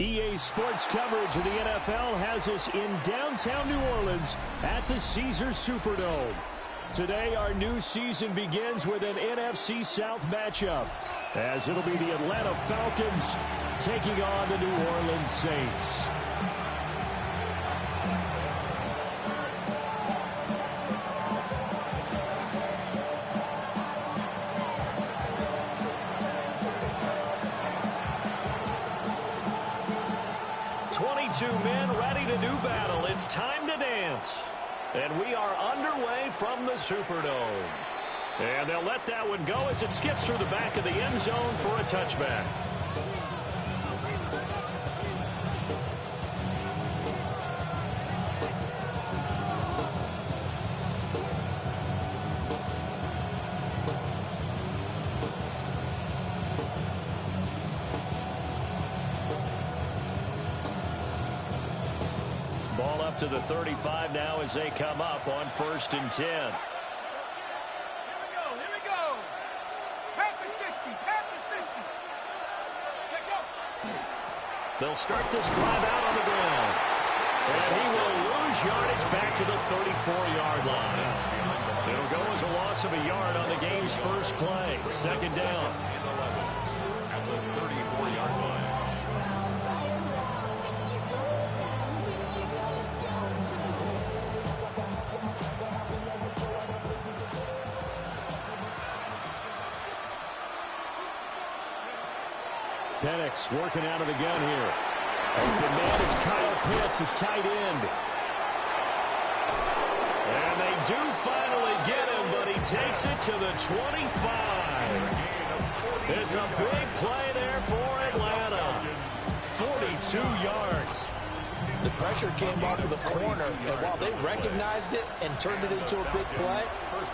EA Sports coverage of the NFL has us in downtown New Orleans at the Caesars Superdome. Today, our new season begins with an NFC South matchup, as it'll be the Atlanta Falcons taking on the New Orleans Saints. Men ready to do battle. It's time to dance. And we are underway from the Superdome. And they'll let that one go as it skips through the back of the end zone for a touchback. Ball up to the 35 now as they come up on 1st and 10. Here we go. Half the 60. Take go. They'll start this drive out on the ground. And he will lose yardage back to the 34-yard line. It'll go as a loss of a yard on the game's first play. 2nd down. At the 34-yard line. Penix working out of the gun here. Open man is Kyle Pitts, his tight end. And they do finally get him, but he takes it to the 25. It's a big play there for Atlanta. 42 yards. The pressure came off of the corner, and while they recognized it and turned it into a big play,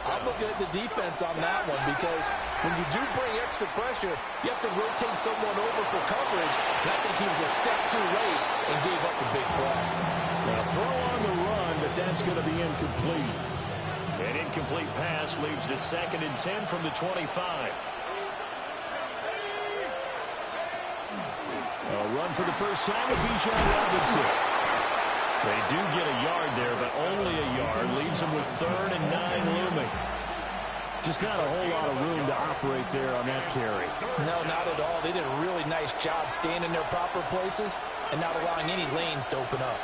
I'm looking at the defense on that one, because when you do bring extra pressure, you have to rotate someone over for coverage, and I think he was a step too late and gave up a big play. Now throw on the run, but that's going to be incomplete. An incomplete pass leads to 2nd and 10 from the 25. A run for the first time with Bijan Robinson. They do get a yard there, but only a yard. Leaves them with 3rd and 9 looming. Just not a whole lot of room to operate there on that carry. No, not at all. They did a really nice job staying in their proper places and not allowing any lanes to open up.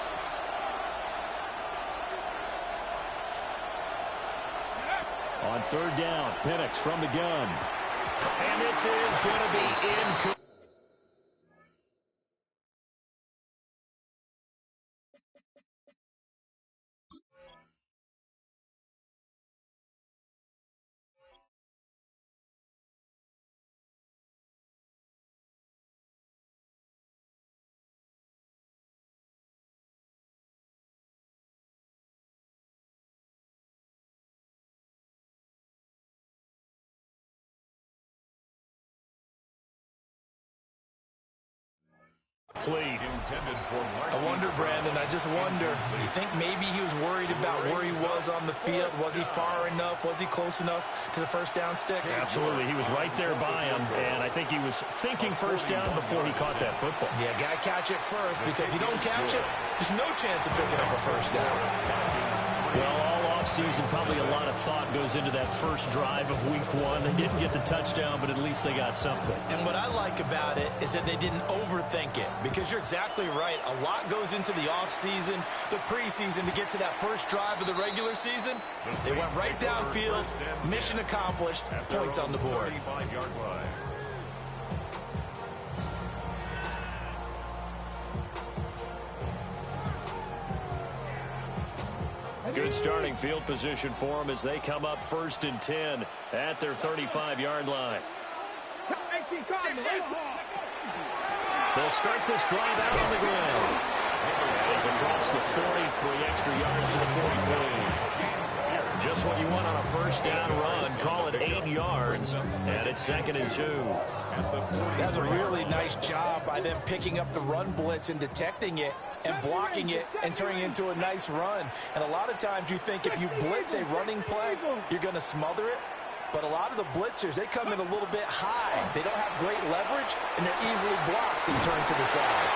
On 3rd down, Penix from the gun. And this is going to be incomplete. I wonder, Brandon, I just wonder, you think maybe he was worried about where he was on the field? Was he far enough? Was he close enough to the first down sticks? Absolutely. He was right there by him, and I think he was thinking first down before he caught that football. Yeah, got to catch it first, because if you don't catch it, there's no chance of picking up a first down. Well, all offseason, probably a lot of thought goes into that first drive of week 1. They didn't get the touchdown, but at least they got something. And what I like about it is that they didn't overthink it, because you're exactly right. A lot goes into the offseason, the preseason, to get to that first drive of the regular season. They went right downfield, mission accomplished, points on the board. Good starting field position for them as they come up 1st and 10 at their 35-yard line. They'll start this drive out on the ground. As across the 40, 3 extra yards to the 43. Just what you want on a first down run. Call it 8 yards, and it's 2nd and 2. That's a really nice job by them picking up the run blitz and detecting it and blocking it and turning it into a nice run. And a lot of times you think if you blitz a running play, you're going to smother it. But a lot of the blitzers, they come in a little bit high. They don't have great leverage, and they're easily blocked and turned to the side.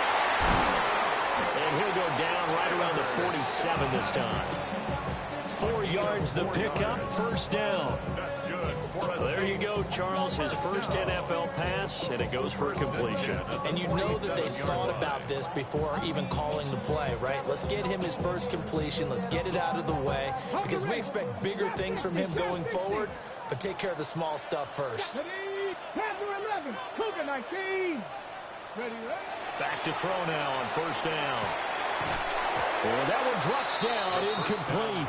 And he'll go down right around the 47 this time. 4 yards the pickup, first down. That's good. There you go, Charles. His first NFL pass, and it goes for a completion. And you know that they thought about this before even calling the play, right? Let's get him his first completion. Let's get it out of the way because we expect bigger things from him going forward, but take care of the small stuff first. Panther 11, Cougar 19. Ready. Back to throw now on first down. And that one drops down, incomplete.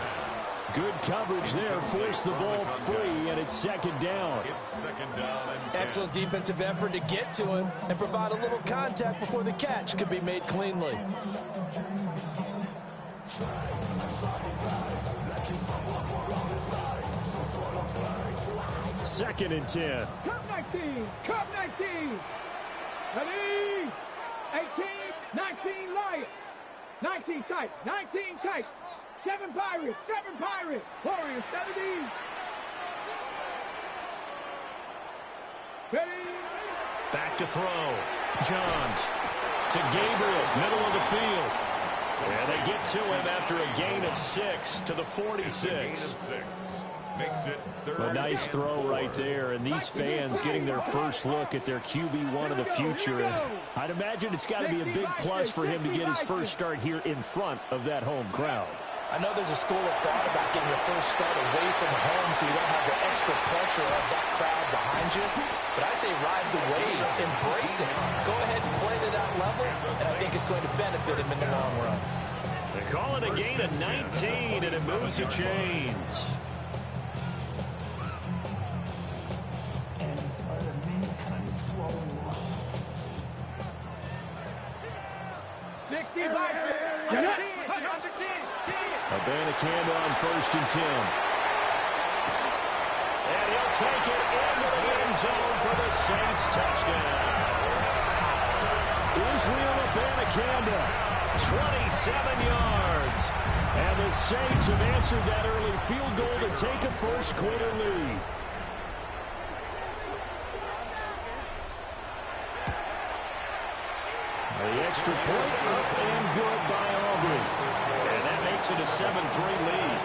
Good coverage there, forced the ball free, and it's second down. It's second down and 10. Excellent defensive effort to get to him and provide a little contact before the catch could be made cleanly. Second and 10. Cup 19, Cup 19. Ready. 18, 19 Lions. 19 tight, 19 tight. 7 Pirates, 7 Pirates. Warriors 70. Ready. Back to throw. Johns to Gabriel, middle of the field. And they get to him after a gain of 6 to the 46. Makes it third. A nice throw right there, and these fans getting their first look at their QB1 of the future. And I'd imagine it's got to be a big plus for him to get his first start here in front of that home crowd. I know there's a school of thought about getting your first start away from home so you don't have the extra pressure of that crowd behind you. But I say ride the wave, embrace it. Go ahead and play to that level, and I think it's going to benefit him in the long run. They call it a gain of 19, and it moves the chains. Abanikanda on first and 10. And he'll take it into the end zone for the Saints touchdown. Israel Abanikanda, 27 yards. And the Saints have answered that early field goal to take a first quarter lead. The extra point up and good by Aubrey. And that makes it a 7-3 lead.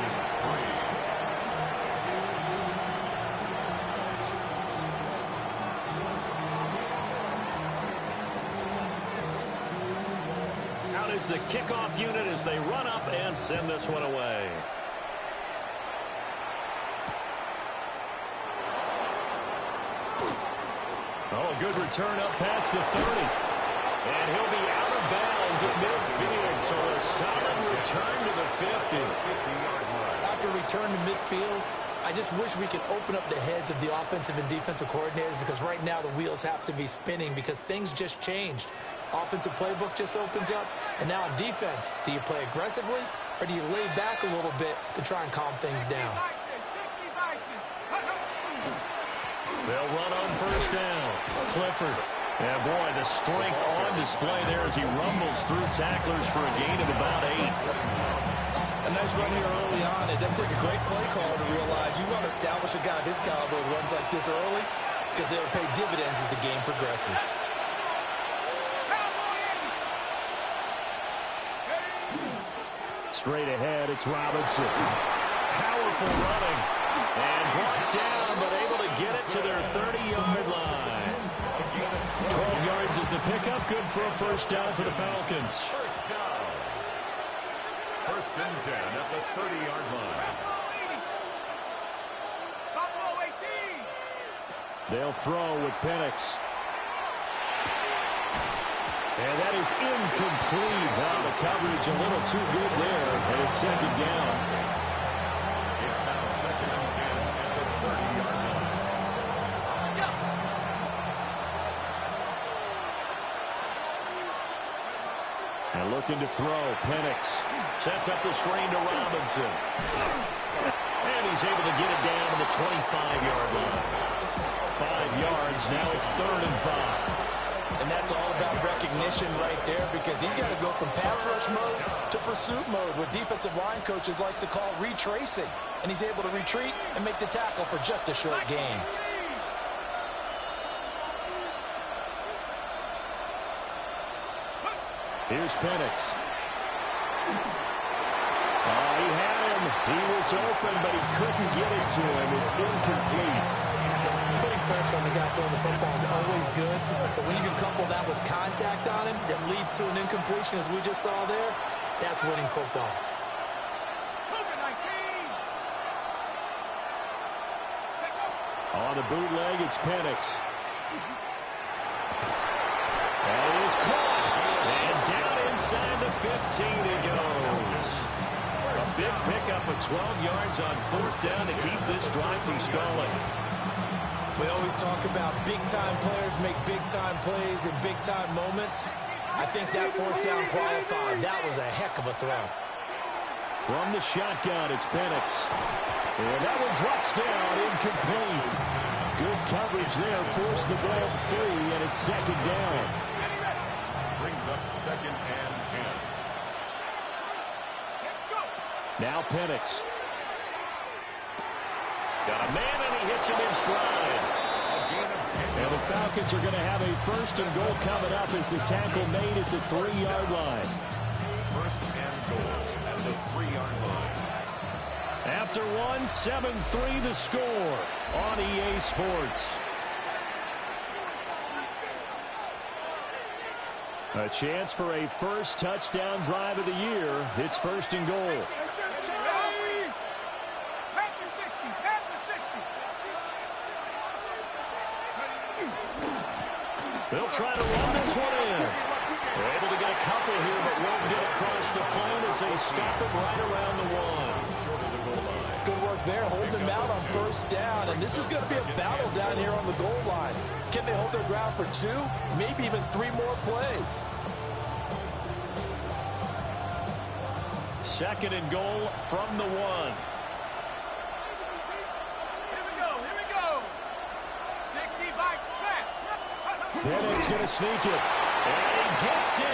Out is the kickoff unit as they run up and send this one away. Oh, good return up past the 30. And he'll be out of bounds at midfield, so a solid return to the 50. After return to midfield, I just wish we could open up the heads of the offensive and defensive coordinators because right now the wheels have to be spinning because things just changed. Offensive playbook just opens up, and now on defense, do you play aggressively or do you lay back a little bit to try and calm things down? They'll run on first down. Clifford. And, boy, the strength on display there as he rumbles through tacklers for a gain of about 8. A nice run here early on. It doesn't take a great play caller to realize you want to establish a guy of his caliber with runs like this early because they'll pay dividends as the game progresses. Straight ahead, it's Robinson. Powerful running. And brought down, but able to get it to their 30-yard line. 12 yards is the pickup. Good for a first down for the Falcons. First down. First and 10 at the 30-yard line. They'll throw with Penix. And that is incomplete. Now the coverage a little too good there, and it's second down. It's now second and 10 at the 30-yard line. And looking to throw, Penix sets up the screen to Robinson. And he's able to get it down to the 25-yard line. 5 yards, now it's 3rd and 5. And that's all about recognition right there because he's got to go from pass rush mode to pursuit mode, what defensive line coaches like to call retracing. And he's able to retreat and make the tackle for just a short gain. Here's Penix. He had him. He was open, but he couldn't get it to him. It's incomplete. Putting pressure on the guy throwing the football is always good, but when you can couple that with contact on him that leads to an incompletion, as we just saw there, that's winning football. On the bootleg, it's Penix. And it is caught. And down inside the 15 he goes. A big pickup of 12 yards on fourth down to keep this drive from stalling. We always talk about big-time players make big-time plays in big-time moments. I think that fourth down qualified. That was a heck of a throw. From the shotgun, it's Penix. And that one drops down, incomplete. Good coverage there, forced the ball free, and it's second down. Brings up 2nd and 10. Now Penix. Got a man, and he hits him in stride. And the Falcons are going to have a first and goal coming up as the tackle made at the 3-yard line. First and goal at the 3-yard line. After one, 7-3 the score on EA Sports. A chance for a first touchdown drive of the year. It's first and goal. They'll try to run this one in. They're able to get a couple here, but won't get across the plane as they stop it right around the one. Good work there, holding them out on first down. And this is going to be a battle down here on the goal line. Can they hold their ground for 2, maybe even 3 more plays? Second and goal from the 1. Penix going to sneak it. And he gets in.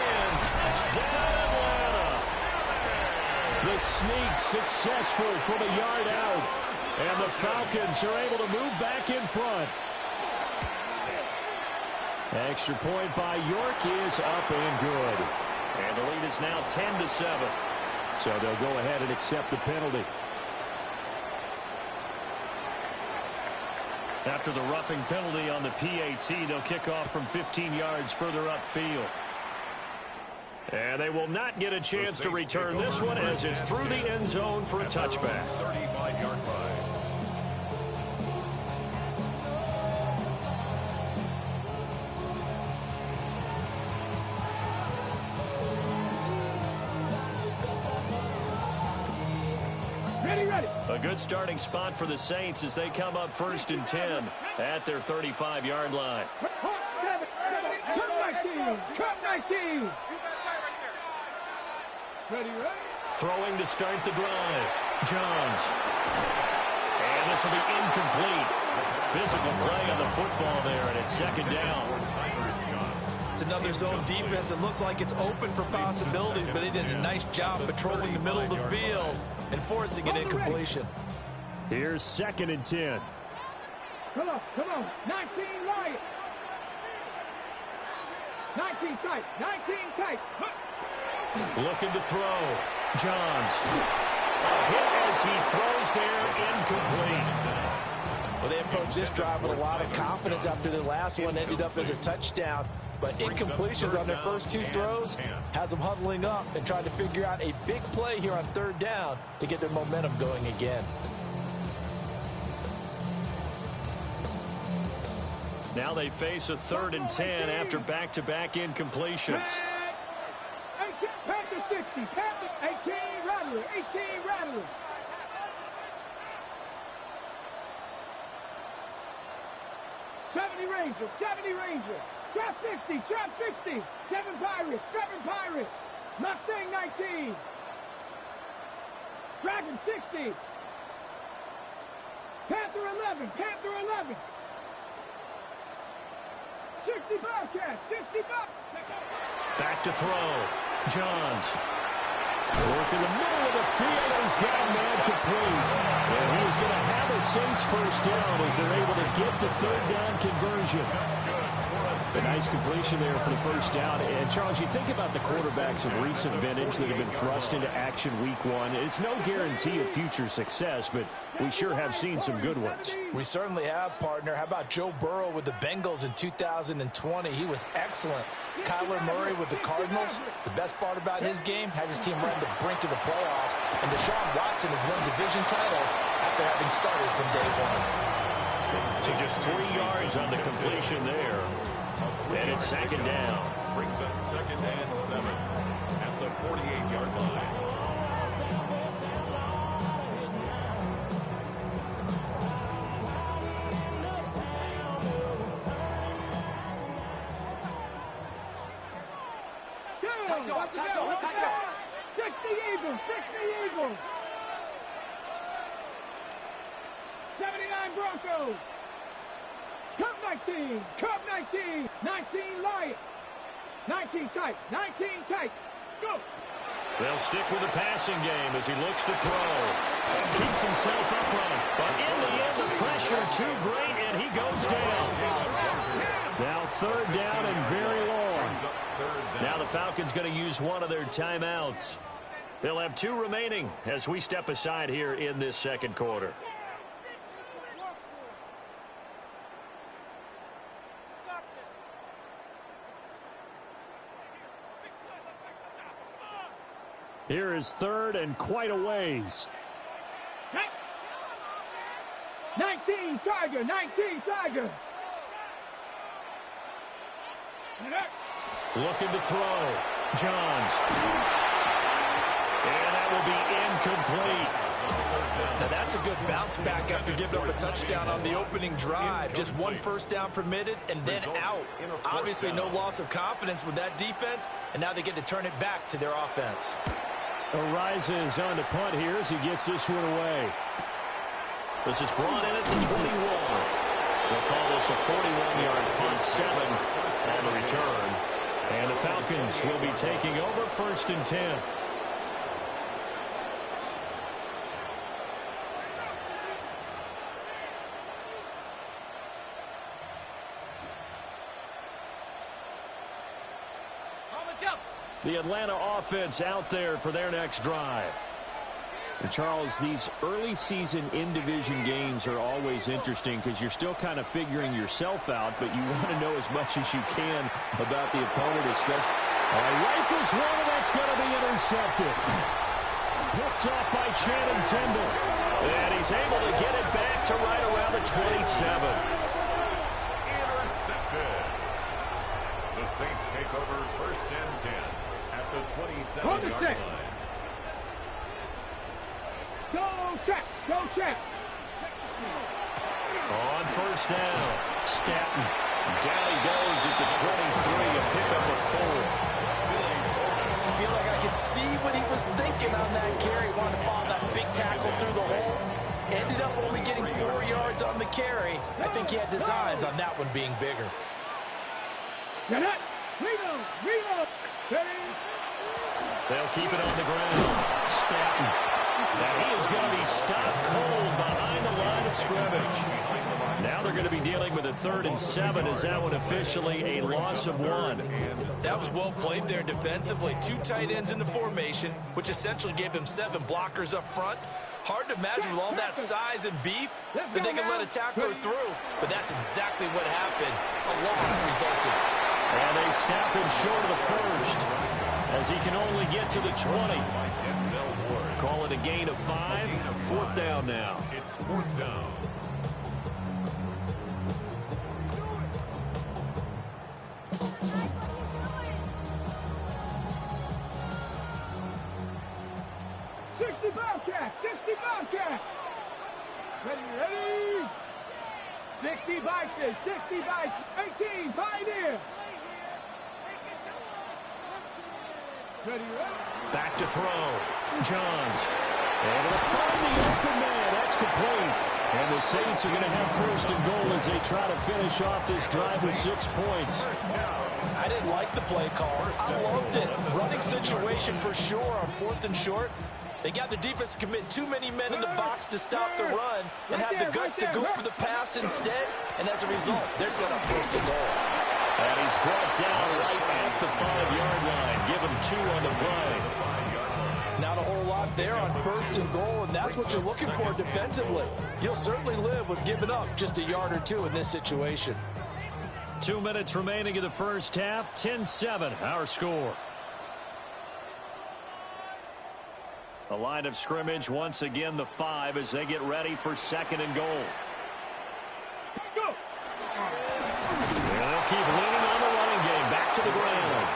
Touchdown, Atlanta. The sneak successful from a yard out. And the Falcons are able to move back in front. Extra point by York is up and good. And the lead is now 10-7. So they'll go ahead and accept the penalty. After the roughing penalty on the PAT, they'll kick off from 15 yards further upfield. And they will not get a chance to return this one as it's through the end zone for a touchback. 35-yard line. A good starting spot for the Saints as they come up first and 10 at their 35-yard line. Throwing to start the drive. Johns. And this will be incomplete. Physical play on the football there, and it's second down. It's another zone defense. It looks like it's open for possibilities, but they did a nice job patrolling the middle of the field and forcing an incompletion. Here's second and 10. Come on. 19 Lions. 19 tight. 19 tight. Looking to throw. Johns. A hit as he throws there, incomplete. Well, they approached this drive with a lot of confidence after the last one ended up as a touchdown. But incompletions on their first 2 throws has them huddling up and trying to figure out a big play here on third down to get their momentum going again. Now they face a 3rd and 10 after back-to-back incompletions. Panther 60. Panther 18 Rattler. 18 Rattler. Ranger. 70 Ranger. Trap 60. Trap 60. 7 Pirates. 7 Pirates. Mustang 19. Dragon 60. Panther 11. Panther 11. 60 Bobcat. 60 Bobcat. Back to throw. Johns. Work in the middle of the field. He's got a man complete. And he's going to have a Saints first down as they're able to get the third down conversion. A nice completion there for the first down. And, Charles, you think about the quarterbacks of recent vintage that have been thrust into action week one. It's no guarantee of future success, but we sure have seen some good ones. We certainly have, partner. How about Joe Burrow with the Bengals in 2020? He was excellent. Kyler Murray with the Cardinals. The best part about his game, has his team right on the brink of the playoffs. And Deshaun Watson has won division titles after having started from day one. So just 3 yards on the completion there. And it's second down. Brings up 2nd and 7 at the 48-yard line. Eagles, 60 Eagles. 79 Broncos. Cup 19, Cup 19, 19 Lions. 19 tight, 19 tight. Go. They'll stick with the passing game as he looks to throw. Keeps himself upright. But in the end, the pressure too great, and he goes down. Now 3rd down and very long. Now the Falcons going to use one of their timeouts. They'll have 2 remaining as we step aside here in this second quarter. Here is 3rd and quite a ways. 19 Tiger, 19 Tiger. Looking to throw. Johns. And that will be incomplete. Now that's a good bounce back after giving up a touchdown on the opening drive. Just 1 first down permitted and then out. Obviously no loss of confidence with that defense, and now they get to turn it back to their offense. Arises on to punt here as he gets this one away. This is brought in at the 21. They'll call this a 41-yard punt, 7 on the return. And the Falcons will be taking over 1st and 10. The Atlanta offense out there for their next drive. And Charles, these early season in-division games are always interesting because you're still kind of figuring yourself out, but you want to know as much as you can about the opponent, especially. Rifles one, and that's going to be intercepted. Picked off by Channing Tindall. And he's able to get it back to right around the 27. Intercepted. The Saints take over 1st and 10 at the 27-yard line. Go check, go check. On 1st down, Stanton. Down he goes at the 23, a pickup of 4. I feel like I could see what he was thinking on that carry. Wanted to follow that big tackle through the hole. Ended up only getting 4 yards on the carry. I think he had designs on that one being bigger. Get it. Reload, reload. They'll keep it on the ground. Stanton. Now he is going to be stopped cold behind the line of scrimmage. Now they're going to be dealing with a 3rd and 7. Is that one officially a loss of 1? That was well played there defensively. 2 tight ends in the formation, which essentially gave them 7 blockers up front. Hard to imagine with all that size and beef that they can let a tackler through, but that's exactly what happened. A loss resulted. And they snap him short of the 1st as he can only get to the 20. Call it a gain of 5. 4th down now. It's 4th down. Bobcat, 60 Bobcat. Ready. 60 Bison, 60 Bison, 18 Pioneer. Ready. Back to throw. Johns. Able to find the open man. That's complete. And the Saints are going to have 1st and goal as they try to finish off this drive with 6 points. I didn't like the play call. I loved it. Running situation for sure on 4th and short. They got the defense to commit too many men in the box to stop the run and have the guts to go for the pass instead. And as a result, they're set up 1st and goal. And he's brought down right at the 5-yard line. Give him 2 on the play. Not a whole lot there on 1st and goal, and that's what you're looking for defensively. You'll certainly live with giving up just a yard or 2 in this situation. 2 minutes remaining in the first half. 10-7, our score. The line of scrimmage, once again, the 5 as they get ready for 2nd and goal. Go! They'll keep leaning on the running game. Back to the ground.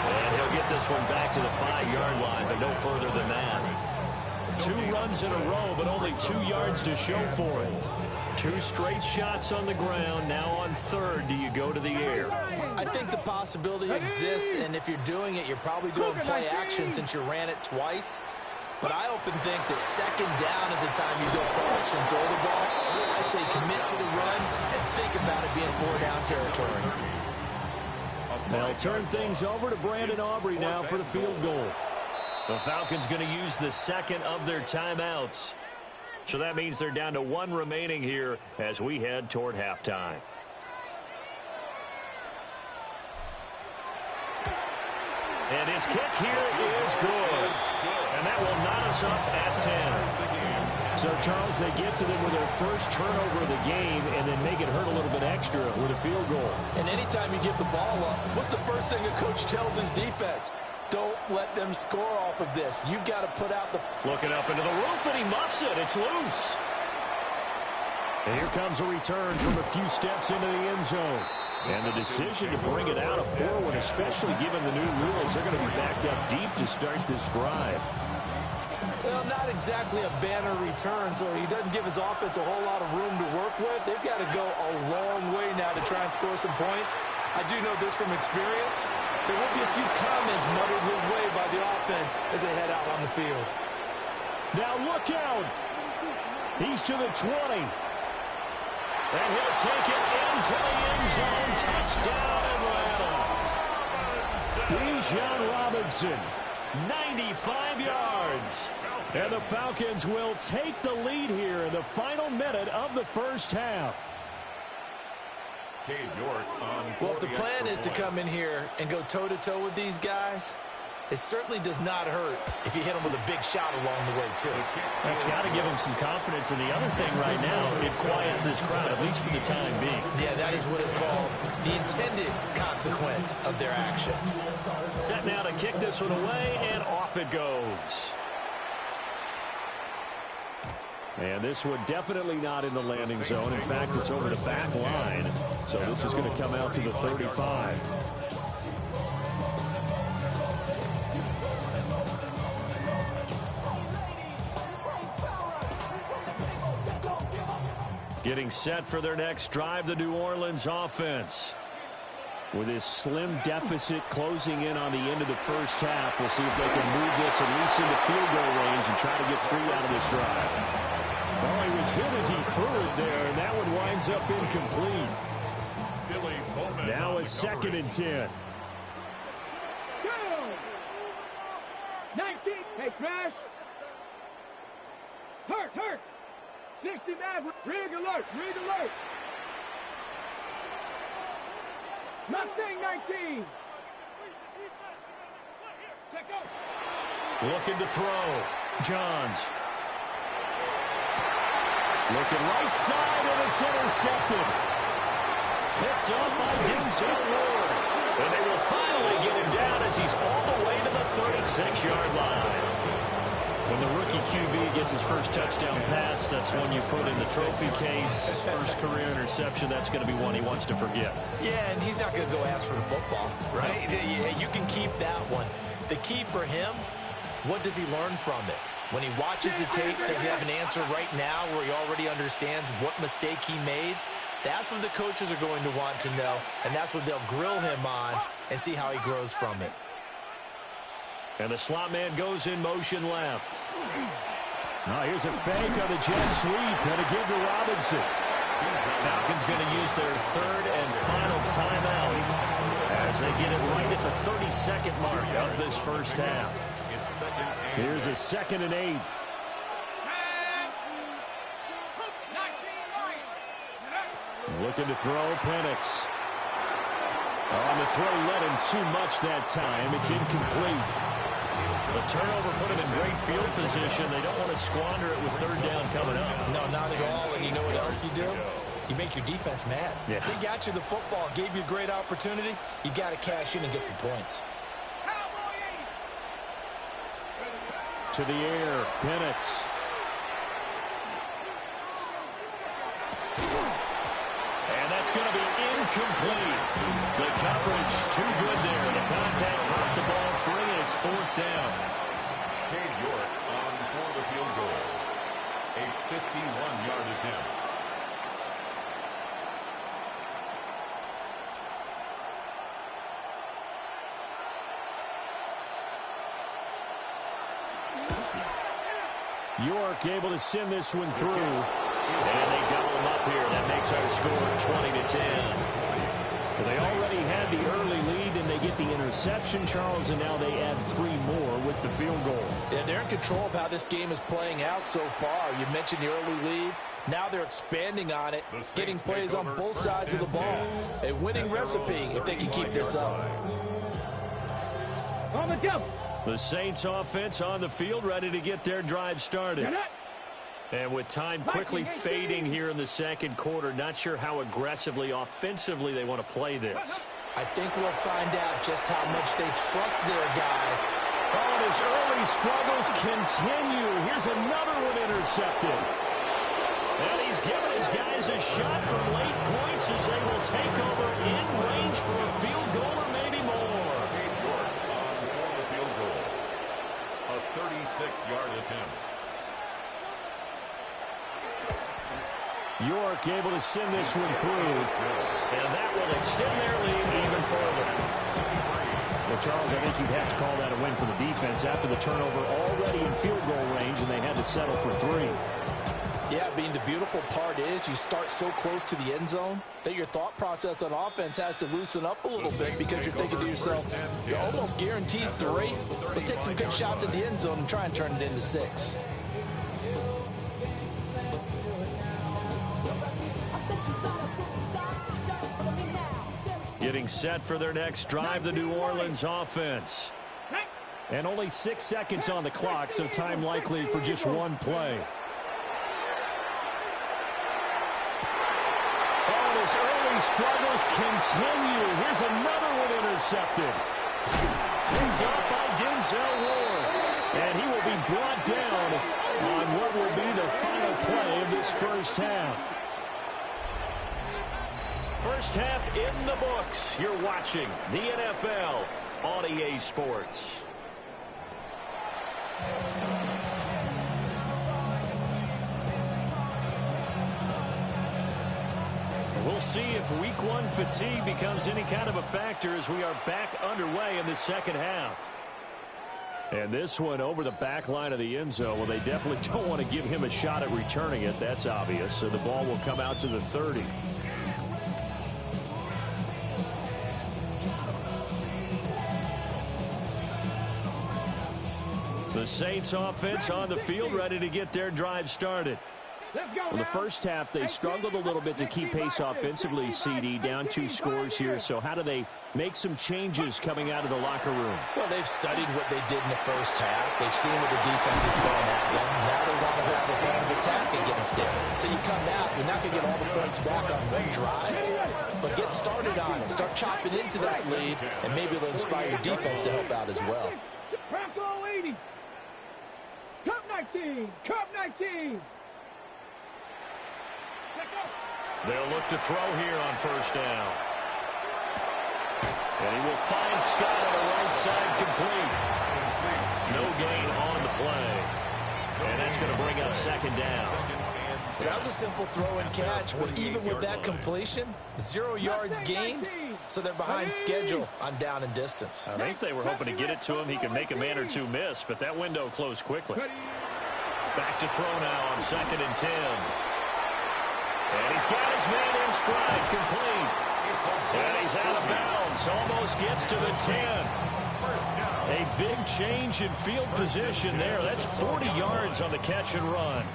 And he'll get this one back to the 5-yard line, but no further than that. 2 runs in a row, but only 2 yards to show for it. 2 straight shots on the ground. Now on 3rd, do you go to the air? I think the possibility exists, and if you're doing it, you're probably going to play action since you ran it twice. But I often think that 2nd down is the time you go play action and throw the ball. I say commit to the run and think about it being 4-down territory. They'll turn things over to Brandon Aubrey now for the field goal. The Falcons going to use the 2nd of their timeouts. So that means they're down to 1 remaining here as we head toward halftime. And his kick here is good. And that will knot us up at 10. So, Charles, they get to them with their first turnover of the game and then make it hurt a little bit extra with a field goal. And anytime you give the ball up, what's the first thing a coach tells his defense? Don't let them score off of this. You've got to put out the... Looking up into the roof, and he muffs it. It's loose. And here comes a return from a few steps into the end zone. And the decision to bring it out, a poor one, especially given the new rules. They're going to be backed up deep to start this drive. Well, not exactly a banner return, so he doesn't give his offense a whole lot of room to work with. They've got to go a long way now to try and score some points. I do know this from experience. There will be a few comments muttered his way by the offense as they head out on the field. Now look out. He's to the 20. And he'll take it into the end zone. Touchdown, Atlanta. Bijan Robinson, 95 yards. And the Falcons will take the lead here in the final minute of the first half. Well, if the plan is to come in here and go toe-to-toe with these guys, it certainly does not hurt if you hit them with a big shot along the way, too. That's got to give them some confidence. And the other thing right now, it quiets this crowd, at least for the time being. Yeah, that is what is called the intended consequence of their actions. Set now to kick this one away, and off it goes. And this one definitely not in the landing zone. In fact, it's over the back line. So this is going to come out to the 35. Getting set for their next drive, the New Orleans offense. With this slim deficit closing in on the end of the first half, we'll see if they can move this at least into field goal range and try to get 3 out of this drive. Well, he was hit as he threw it there, and that one winds up incomplete. Now it's 2nd and 10. Go! 19. Hey, smash. Hurt. 69. Rig alert. Mustang 19. Check out. Looking to throw. Johns. Looking right side, and it's intercepted. Picked up by Denzel Ward. And they will finally get him down as he's all the way to the 36-yard line. When the rookie QB gets his first touchdown pass, that's one you put in the trophy case. First career interception, that's going to be one he wants to forget. Yeah, and he's not going to go ask for the football, right? Yeah, you can keep that one. The key for him, what does he learn from it? When he watches the tape, does he have an answer right now where he already understands what mistake he made? That's what the coaches are going to want to know, and that's what they'll grill him on and see how he grows from it. And the slot man goes in motion left. Now here's a fake on the jet sweep. And a give to Robinson. Falcons going to use their 3rd and final timeout as they get it right at the 32nd mark of this first half. Here's a 2nd and 8. Looking to throw, Penix. On the throw led him too much that time. It's incomplete. The turnover put him in great field position. They don't want to squander it with third down coming up. No, not at all. And you know what else you do? You make your defense mad. Yeah. They got you the football, gave you a great opportunity. You got to cash in and get some points. To the air, Penix. And that's going to be incomplete. The coverage too good there. The contact hurt the ball free, and it's fourth down. Cade York on for the field goal. A 51-yard attempt. York able to send this one through. And they double him up here. That makes our score 20-10. Well, they already had the early lead, and they get the interception, Charles, and now they add 3 more with the field goal. Yeah, they're in control of how this game is playing out so far. You mentioned the early lead. Now they're expanding on it, getting plays on both sides of the ball. A winning recipe if they can keep this up. On the jump. The Saints offense on the field, ready to get their drive started. And with time quickly fading here in the second quarter, not sure how aggressively, offensively they want to play this. I think we'll find out just how much they trust their guys. Oh, and his early struggles continue. Here's another one intercepted. And he's giving his guys a shot from late points as they will take over in range for a field goal or maybe more. Cade York on for the field goal. A 36-yard attempt. York able to send this one through. And that will extend their lead even further. Well, Charles, I think you'd have to call that a win for the defense after the turnover already in field goal range, and they had to settle for 3. Yeah, the beautiful part is you start so close to the end zone that your thought process on offense has to loosen up a little bit because you're thinking to yourself, you're almost guaranteed 3. Let's take some good shots at the end zone and try and turn it into 6. Getting set for their next drive, the New Orleans offense. And only 6 seconds on the clock, so time likely for just one play. Oh, his early struggles continue. Here's another one intercepted. Picked up by Denzel Ward. And he will be brought down on what will be the final play of this first half. First half in the books. You're watching the NFL on EA Sports. We'll see if week 1 fatigue becomes any kind of a factor as we are back underway in the second half. And this one over the back line of the end zone. Well, they definitely don't want to give him a shot at returning it. That's obvious. So the ball will come out to the 30. The Saints offense on the field ready to get their drive started. Well, the first half, they struggled a little bit to keep pace offensively, CD, down 2 scores here. So how do they make some changes coming out of the locker room? Well, they've studied what they did in the first half. They've seen what the defense is throwing at them. Now they want to have a plan of attack against it. So you come out, you're not going to get all the points back on one drive, but get started on it. Start chopping into that lead, and maybe it'll inspire your defense to help out as well. Bronco 80. Cup 19. Cup 19. They'll look to throw here on first down. And he will find Scott on the right side complete. No gain on the play. And that's going to bring up second down. That was a simple throw and catch, but even with that completion, 0 yards gained, so they're behind schedule on down and distance. I think they were hoping to get it to him. He could make a man or two miss, but that window closed quickly. Back to throw now on 2nd and 10. And he's got his man in stride, complete. And he's out of bounds, almost gets to the 10. A big change in field position there. That's 40 yards on the catch and run.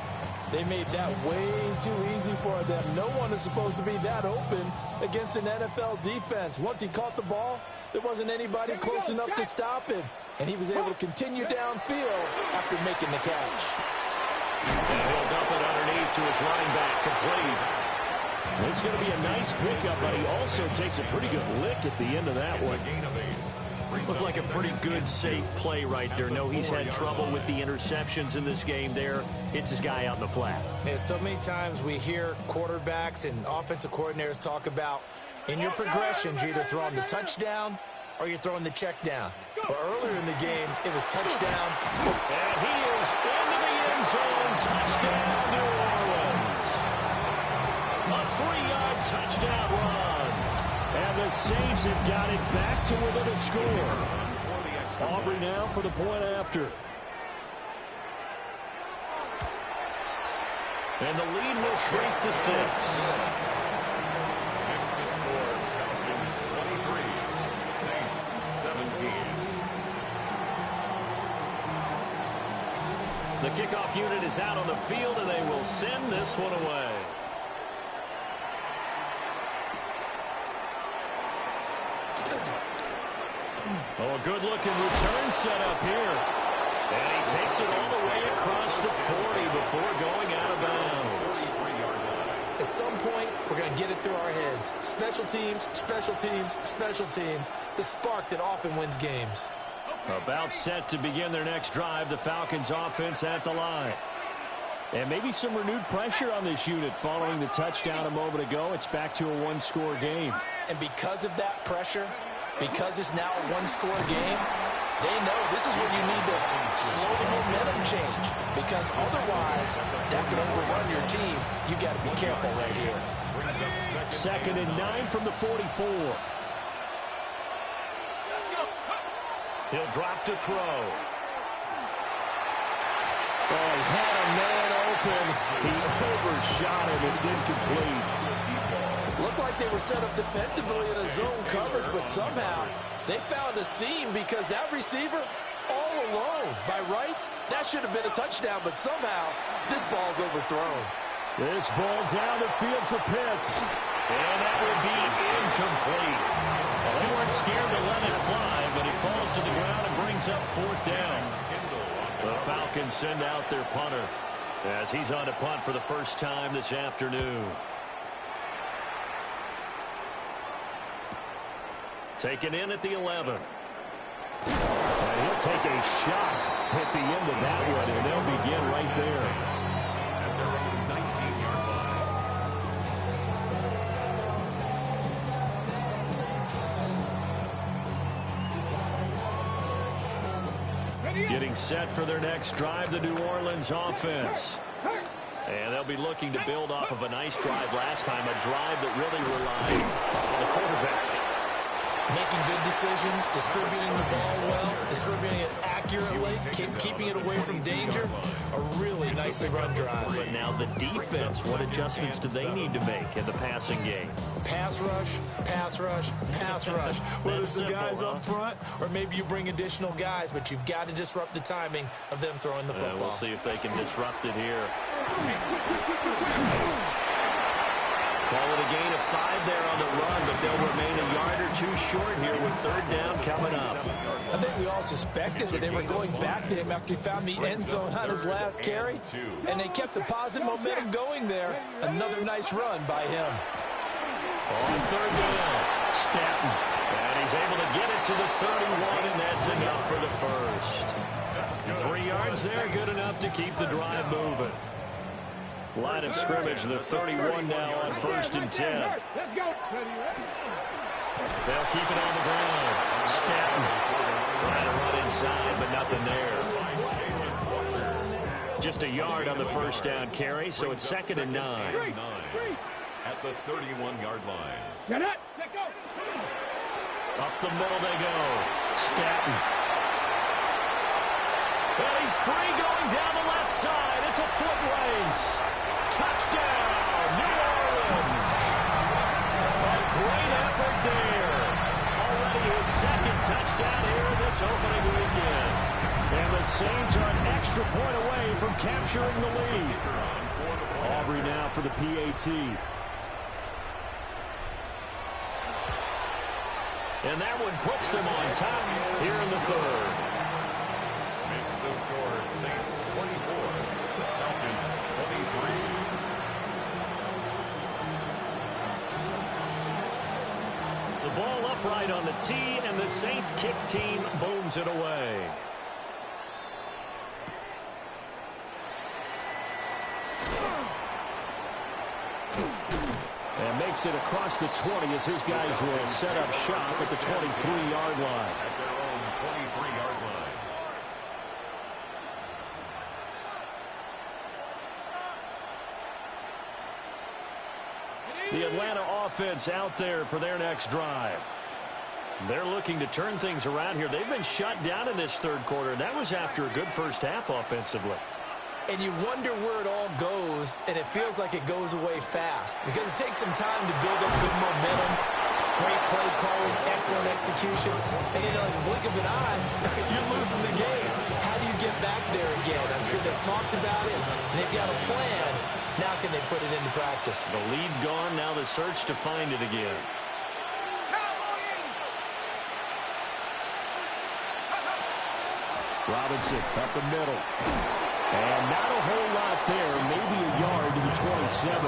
They made that way too easy for them. No one is supposed to be that open against an NFL defense. Once he caught the ball, there wasn't anybody close enough to stop him. And he was able to continue downfield after making the catch. And he'll dump it underneath to his running back, complete. It's going to be a nice pickup, but he also takes a pretty good lick at the end of that one. Looked like a pretty good, safe play right there. No, he's had trouble with the interceptions in this game there. Hits his guy out in the flat. And so many times we hear quarterbacks and offensive coordinators talk about in your progressions, you're either throwing the touchdown or you're throwing the check down. But earlier in the game, it was touchdown. And he is into the end zone. Touchdown, New Orleans. A 3-yard touchdown run. And the Saints have got it back to within a score. Aubrey now for the point after. And the lead will shrink to 6. Next to score, Falcons 23, Saints 17. The kickoff unit is out on the field, and they will send this one away. Oh, a good-looking return set up here. And he takes it all the way across the 40 before going out of bounds. At some point, we're going to get it through our heads. Special teams, special teams, special teams. The spark that often wins games. About set to begin their next drive, the Falcons offense at the line. And maybe some renewed pressure on this unit following the touchdown a moment ago. It's back to a one-score game. And because of that pressure, because it's now a one-score game, they know this is where you need to slow the momentum change. Because otherwise, that could overrun your team. You got to be careful right here. 2nd and 9 from the 44. He'll drop to throw. Oh, he had a man open. He overshot him. It's incomplete. Looked like they were set up defensively in a zone coverage, but somehow they found a seam because that receiver all alone. By rights, that should have been a touchdown, but somehow this ball's overthrown. This ball down the field for Pitts. And that would be incomplete. Well, they weren't scared to let it fly, but it falls to the ground and brings up 4th down. The Falcons send out their punter as he's on to punt for the first time this afternoon. Taken in at the 11. And he'll take a shot at the end of that one, and they'll begin right there. At their own 19-yard line. Getting set for their next drive, the New Orleans offense. And they'll be looking to build off of a nice drive last time, a drive that really relied on the quarterback. Making good decisions, distributing the ball well, distributing it accurately, keeping it away from danger. A really nicely run drive. But now the defense, what adjustments do they need to make in the passing game? Pass rush, pass rush, pass rush. Whether it's the guys up front or maybe you bring additional guys, but you've got to disrupt the timing of them throwing the football. We'll see if they can disrupt it here. Call it a gain of 5 there on the run, but they'll remain a yard or 2 short here with 3rd down coming up. I think we all suspected that they were going back to him after he found the end zone on his last carry, and they kept the positive momentum going there. Another nice run by him. On 3rd down, Stanton. And he's able to get it to the 31, and that's enough for the first. 3 yards there, good enough to keep the drive moving. Line of scrimmage, the 31 now on 1st and 10. They'll keep it on the ground. Stanton trying to run inside, but nothing there. Just a yard on the 1st down carry, so it's 2nd and 9. At the 31-yard line. Get it. Let go. Up the middle they go. Stanton. And he's free going down the left side. It's a foot race. Touchdown, New Orleans. A great effort there. Already his 2nd touchdown here this opening weekend. And the Saints are an extra point away from capturing the lead. Aubrey now for the PAT. And that one puts them on top here in the third. Makes the score Saints 24, Falcons 23. The ball upright on the tee, and the Saints kick team booms it away. And makes it across the 20 as his guys will set up shop at the 23-yard line. At their own 23-yard line. The Atlanta offense out there for their next drive. They're looking to turn things around here. They've been shut down in this third quarter. That was after a good first half offensively. And you wonder where it all goes, and it feels like it goes away fast because it takes some time to build up good momentum, great play calling, excellent execution, and then like a blink of an eye, you're losing the game. How do you get back there again? I'm sure they've talked about it. They've got a plan. Now can they put it into practice? The lead gone, now the search to find it again. Robinson up the middle. And not a whole lot there, maybe a yard to the 27.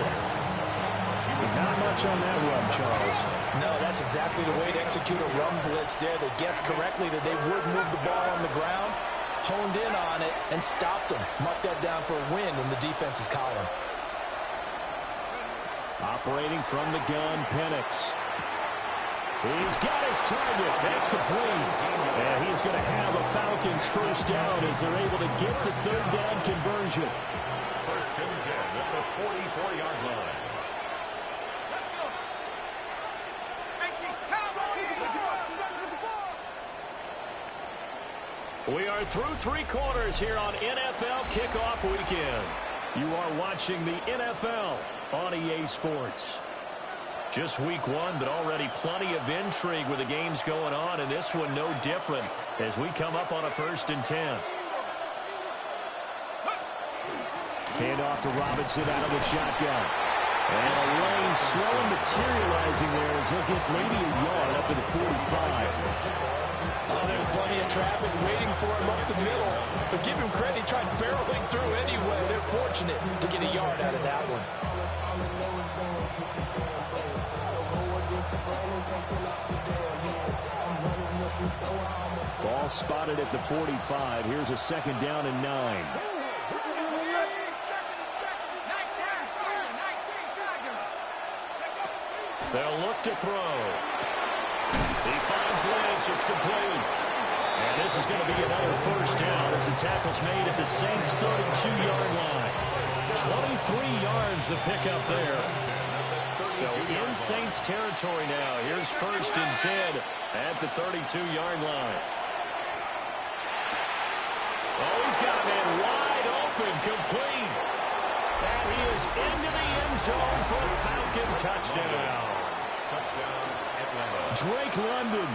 Not much on that run, Charles. No, that's exactly the way to execute a run blitz there. They guessed correctly that they would move the ball on the ground, honed in on it, and stopped them. Mark that down for a win in the defense's column. Operating from the gun, Penix. He's got his target. That's complete. And he's going to have a Falcons first down as they're able to get the third down conversion. First and 10 at the 44-yard line. We are through three quarters here on NFL Kickoff Weekend. You are watching the NFL on EA Sports. Just week one, but already plenty of intrigue with the games going on, and this one no different as we come up on a 1st and 10. Hand off to Robinson out of the shotgun. And a lane slow materializing there as he'll get maybe a yard up to the 45. Oh, there's plenty of traffic waiting for him up the middle. But give him credit, he tried barreling through anyway. They're fortunate to get a yard out of that one. Ball spotted at the 45. Here's a second down and 9. They'll look to throw. He finds Lynch. It's complete. And this is going to be another first down as the tackle's made at the Saints' 32-yard line. 23 yards the pickup there. So in Saints territory now. Here's 1st and 10 at the 32-yard line. Oh, he's got a man wide open, complete. And he is into the end zone for a Falcon touchdown. Touchdown, Atlanta. Drake London,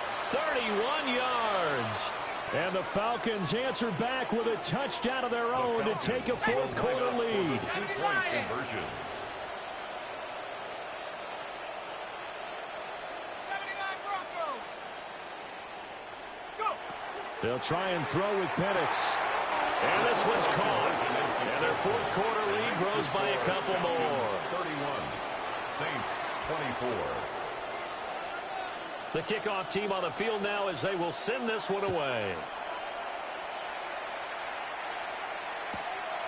31 yards. and the Falcons answer back with a touchdown of their own to take a fourth quarter lead. Two-point conversion. They'll try and throw with Penix. And this one's caught. And their fourth quarter lead grows by a couple more. 31. Saints 24. The kickoff team on the field now as they will send this one away.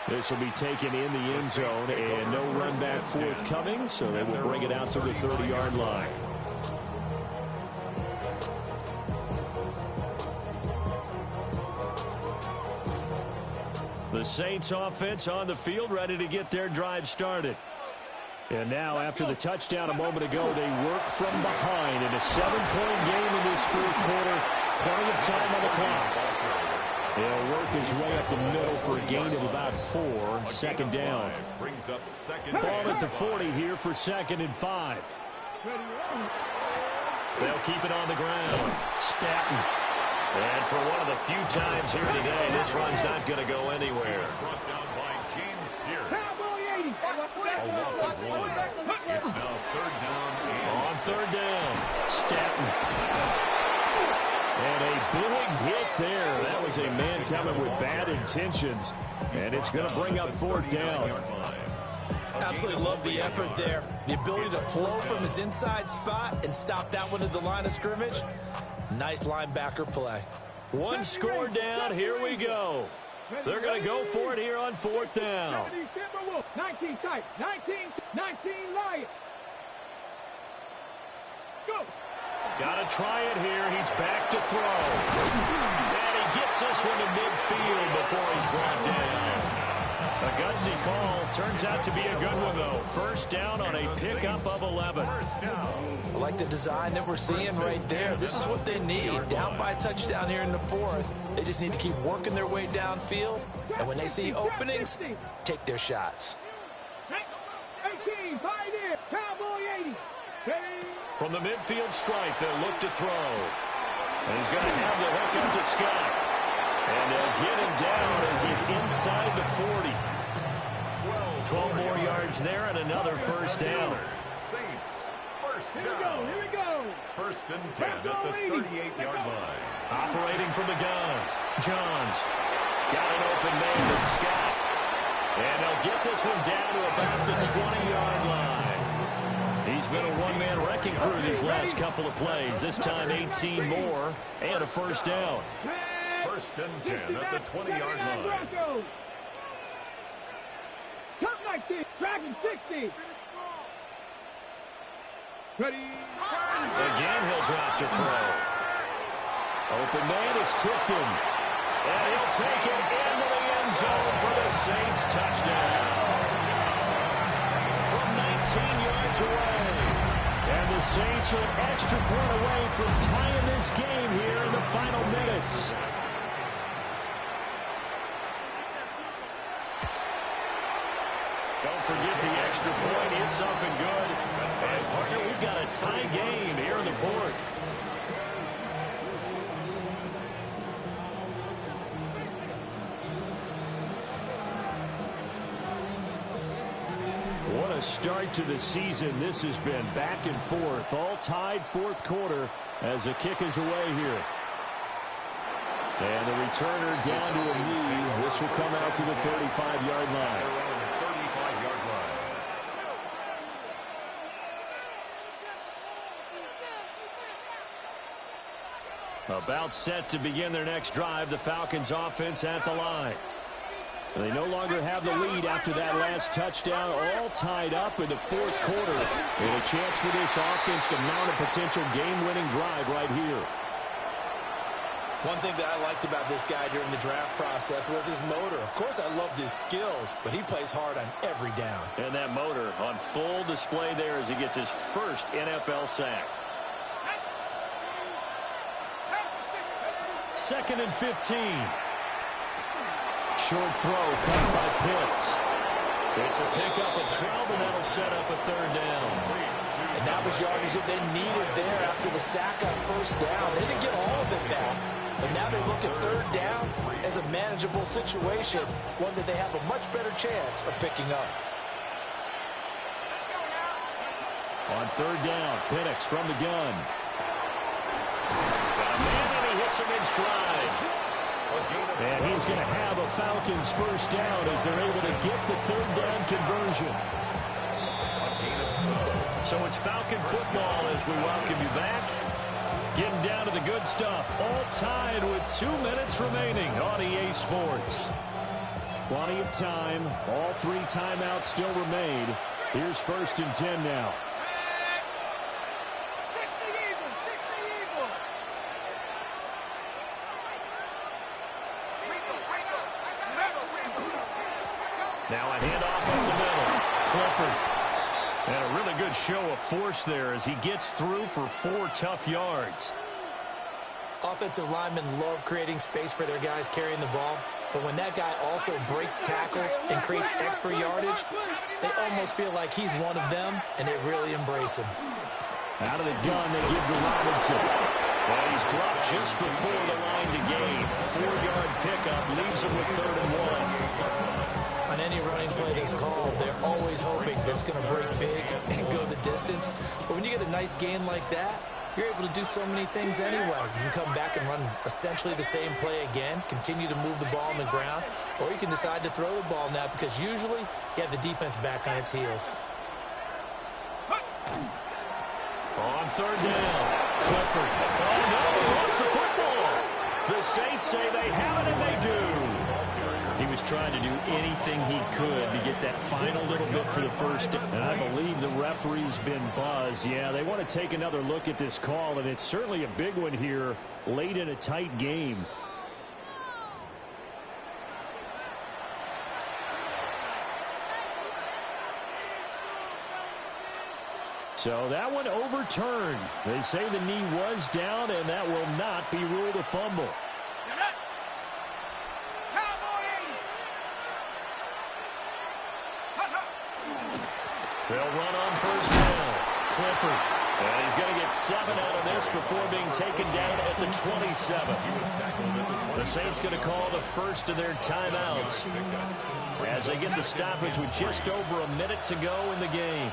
This will be taken in the end zone, and no run back forthcoming, so they will bring it out to the 30-yard line. The Saints offense on the field, ready to get their drive started. And now, after the touchdown a moment ago, they work from behind in a 7-point game in this fourth quarter. Plenty of time on the clock. He'll work his way up the middle for a gain of about 4. Second down. Brings up second Ball at the 40 here for 2nd and 5. They'll keep it on the ground. Staten. And for one of the few times here today, this run's not going to go anywhere. Brought down by James Pierce. A loss of 1. It's now third down and on third down. Stanton. And a big hit there. That was a man coming with bad intentions. And it's going to bring up fourth down. Absolutely love the effort there. The ability to flow from his inside spot and stop that one at the line of scrimmage. Nice linebacker play. One score down. Here we go. They're going to go for it here on fourth down. 19 tight. 19 Lions. Go. Got to try it here. He's back to throw. And he gets this one to midfield before he's brought down. A gutsy call. Turns out to be a good one, though. First down on a pickup of 11. I like the design that we're seeing right there. This is what they need. Down by a touchdown here in the fourth. They just need to keep working their way downfield. And when they see openings, take their shots. 18, Pioneer, Cowboy 80. From the midfield stripe, they'll look to throw. And he's going to have the hook up to Scott. And they'll get him down as he's inside the 40. 12 more yards there and another first down. Saints, first Here down. we go. First and 10 at the 38-yard line. Operating from the gun. Johns. Got an open man with Scott. And they'll get this one down to about the 20-yard line. He's been a one-man wrecking crew these last couple of plays. This time 18 more and a first down. First and 10 at the 20-yard line. Cup 19, Dragon 60. Ready. Again, he'll drop to throw. Open man is tipped him. And he'll take it into the end zone for the Saints touchdown. From 19 yards away. And the Saints are an extra point away from tying this game here in the final minutes. Don't forget the extra point. It's up and good. And, partner, we've got a tie game here in the fourth. What a start to the season. This has been back and forth. All tied fourth quarter as the kick is away here. And the returner down to a knee. This will come out to the 35-yard line. About set to begin their next drive. The Falcons offense at the line. They no longer have the lead after that last touchdown. All tied up in the fourth quarter. And a chance for this offense to mount a potential game-winning drive right here. One thing that I liked about this guy during the draft process was his motor. Of course, I loved his skills, but he plays hard on every down. And that motor on full display there as he gets his first NFL sack. Second and 15. Short throw caught by Pitts. It's a pickup of 12, and that'll set up a third down. And that was yardage that they needed there after the sack on first down. They didn't get all of it back, but now they look at third down as a manageable situation, one that they have a much better chance of picking up. On third down, Penix from the gun. Got a man, and he hits him in stride. And he's going to have a Falcons first down as they're able to get the third down conversion. So it's Falcon football as we welcome you back. Getting down to the good stuff. All tied with 2 minutes remaining on EA Sports. Plenty of time. All 3 timeouts still remain. Here's first and 10 now. Now a handoff up the middle. Clifford. And a really good show of force there as he gets through for 4 tough yards. Offensive linemen love creating space for their guys carrying the ball. But when that guy also breaks tackles and creates extra yardage, they almost feel like he's one of them, and they really embrace him. Out of the gun, they give to Robinson. Well, he's dropped just before the line to gain. 4-yard pickup leaves him with 3rd and 1. A on any running play that's called, they're always hoping that it's going to break big and go the distance. But when you get a nice gain like that, you're able to do so many things anyway. You can come back and run essentially the same play again, continue to move the ball on the ground, or you can decide to throw the ball now because usually you have the defense back on its heels. On third down, Clifford. Oh, no, he lost the football. The Saints say they have it, and they do. He was trying to do anything he could to get that final little bit for the first. And I believe the referee's been buzzed. Yeah, they want to take another look at this call, and it's certainly a big one here late in a tight game. So that one overturned. They say the knee was down, and that will not be ruled a fumble. They'll run on first down. Clifford. And he's going to get 7 out of this before being taken down at the 27. The Saints going to call the first of their timeouts as they get the stoppage with just over a minute to go in the game.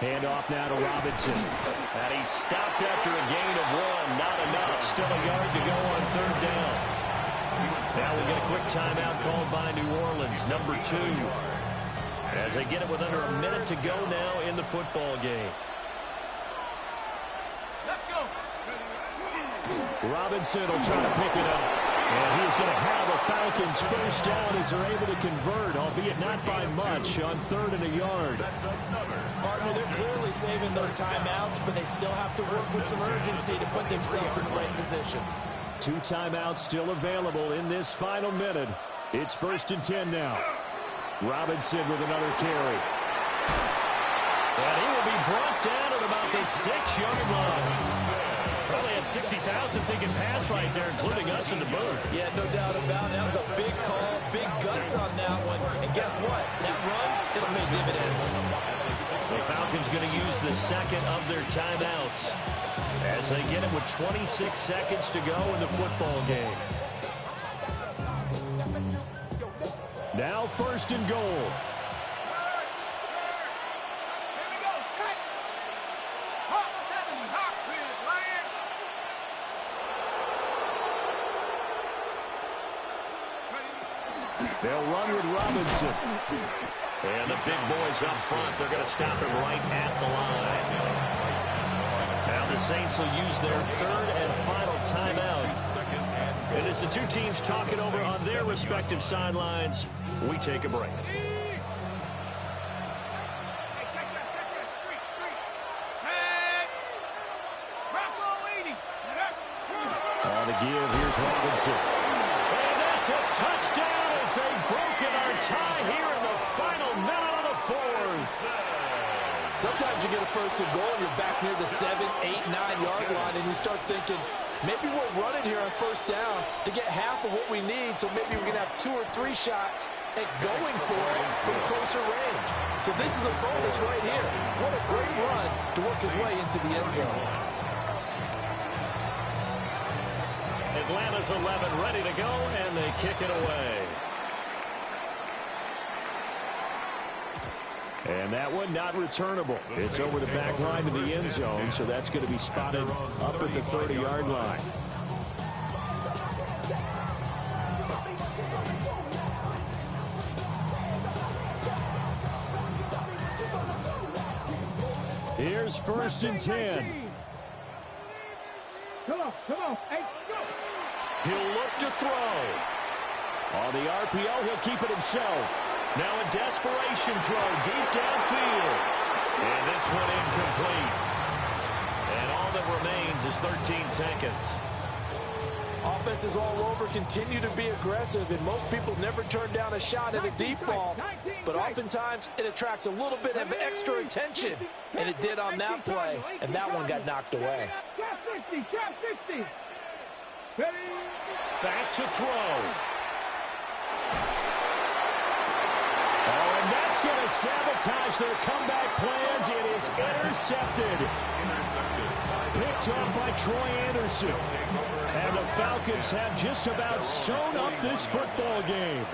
Handoff now to Robinson. And he's stopped after a gain of 1. Not enough. Still a yard to go on third down. Now we get a quick timeout called by New Orleans, number 2. As they get it with under a minute to go now in the football game. Let's go. Robinson will try to pick it up. And he's going to have a Falcons first down as they're able to convert, albeit not by much, on third and a yard. Partner, they're clearly saving those timeouts, but they still have to work with some urgency to put themselves in the right position. 2 timeouts still available in this final minute. It's 1st and 10 now. Robinson with another carry. And he will be brought down at about the 6-yard line. Probably had 60,000 thinking pass right there, including us in the booth. Yeah, no doubt about it. That was a big call, big guts on that one. And guess what? That run, it'll pay dividends. The Falcons going to use the second of their timeouts as they get it with 26 seconds to go in the football game. Now 1st and goal. They'll run with Robinson. And the big boys up front, they're going to stop him right at the line. Now the Saints will use their 3rd and final timeout. And as the two teams talk it over on their respective sidelines, we take a break. On the give, here's Robinson. And that's a touchdown as they've broken our tie here in the final minute of the 4th. Sometimes you get a 1st and goal, you're back near the 7, 8, 9-yard line, and you start thinking, maybe we'll run it here on 1st down to get half of what we need, so maybe we can have 2 or 3 shots at going for it from closer range. So this is a bonus right here. What a great run to work his way into the end zone. Atlanta's 11 ready to go, and they kick it away. And that one not returnable. It's over the back line to the end zone, so that's going to be spotted up at the 30-yard line. Here's 1st and 10. Come on. Hey, go. He'll look to throw. On the RPO, he'll keep it himself. Now a desperation throw deep downfield. And this one incomplete. And all that remains is 13 seconds. Offenses all over continue to be aggressive, and most people never turn down a shot at a deep ball. But oftentimes, it attracts a little bit of extra attention. And it did on that play, and that one got knocked away. Trap 60. Back to throw. Oh, and that's going to sabotage their comeback plans. It is intercepted. Picked up by Troy Anderson. And the Falcons have just about sewn up this football game.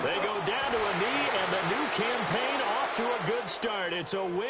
They go down to a knee, and the new campaign off to a good start. It's a win.